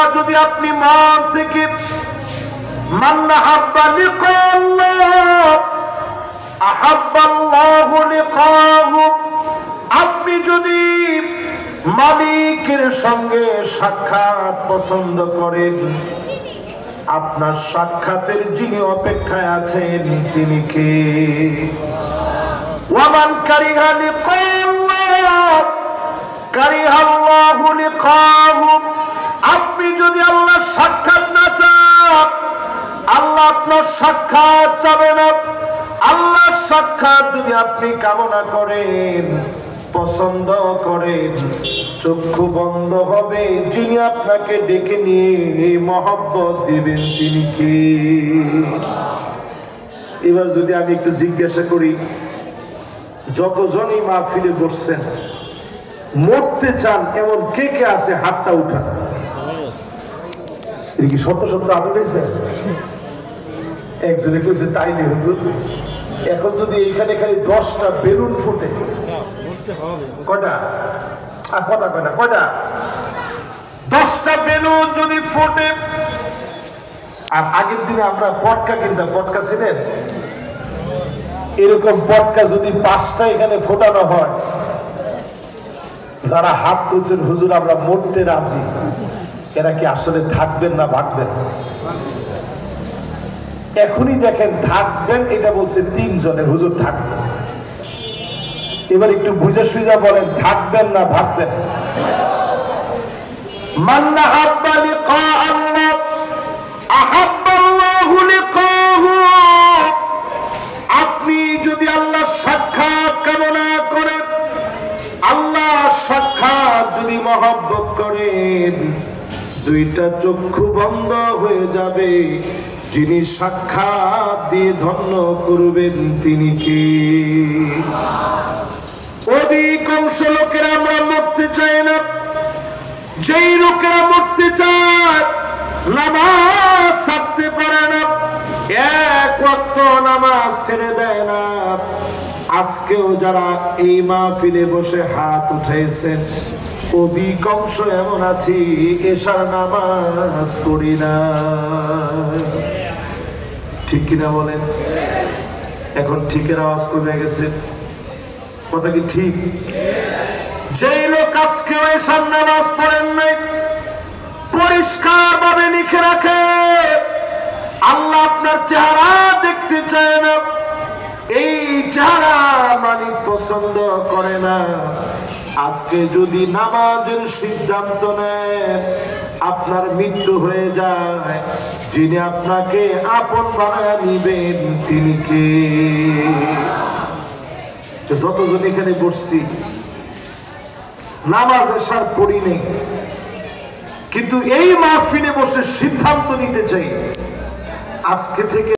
যদি আপনি মন থেকে মান আহাব্বা লিকাল্লাহ আহাব্বাল্লাহু লিকাহু, আপনি যদি মালিকের সঙ্গে সাক্ষাৎ পছন্দ করেন, আপনার সাক্ষাতের যিনি অপেক্ষায় আছেন তিনি কে? ওয়ামান কারিহা লিকাল্লাহ কারিহাল্লাহু লিকাহু, আপনি যদি আল্লাহর সাক্ষাৎ না চান, আল্লাহ আপনার সাক্ষাৎ চাবে না। আল্লাহর সাক্ষাৎ যদি আপনি কামনা করেন, পছন্দ করেন, চক্ষু বন্ধ হবে যিনি আপনাকে ডেকে নিয়ে মহব্বত দিবেন তিনি কে? এবার যদি আমি একটু জিজ্ঞাসা করি, যতজনই মাহফিলে বসছেন মরতে চান এমন কে কে আছে হাতটা উঠান। কি সত্য সত্য আদর হয়েছে? একজনে কইছে তাই নেই হুজুর, এখন যদি এইখানে খালি 10টা বেলুন ফুটে, কয়টা কথা কয় না, কয়টা 10টা বেলুন যদি ফুটে। আর আগের দিনে আমরা পটকা কিনতাম, পটকা ছিলেন, এরকম পটকা যদি 5টা এখানে ফোটানো হয়, যারা হাত তুলছেন হুজুর আমরা মরতে রাজি, এরা কি আসলে থাকবেন না ভাগবেন? এখনই দেখেন থাকবেন, এটা বলছে 3 জনে, হুজুর থাকবেন। এবার একটু বুঝে সুঝা বলেন, থাকবেন না ভাগবেন? মান আহাব্বা লিকাআল্লাহ আহাব্বাল্লাহু লিকাহু, আপনি যদি আল্লাহর সাক্ষাৎ কামনা করেন, আল্লাহর সাক্ষাৎ যদি মহব্বত করেন, 2টা চক্ষু বন্ধ হয়ে যাবে, যিনি সাক্ষাৎ দিয়ে ধন্য করবেন তিনি কে? অধিকাংশ লোকেরা আমরা মরতে চাই না। যেই লোকেরা মরতে চায় নামাজ ছাড়তে পারে না, 1 ওয়াক্ত নামাজ ছেড়ে দেয় না। আজকেও যারা এই মাহফিলে বসে হাত উঠাইছেন, অধিকাংশ এমন আছি এশার নামাজ পড়ি না। ঠিক কিনা বলেন? এখন ঠিকের আওয়াজ কমে গেছে, কথা কি ঠিক? যেই লোক আজকেও এশার নামাজ পড়েন নাই, পরিষ্কার ভাবে লিখে রাখে, আল্লাহ আপনার চেহারা দেখতে চায় না, এই চেহারা মালিক পছন্দ করে না। আজকে যদি নামাজের সিদ্ধান্ত নেন, আপনার মৃত্যু হয়ে যায়, যিনি আপনাকে আপন বানায় নিবেন তিনি কে? যতজন এখানে বসছি নামাজ এশার পড়ি নেই, কিন্তু এই মাহফিলে বসে সিদ্ধান্ত নিতে চাই আজকে থেকে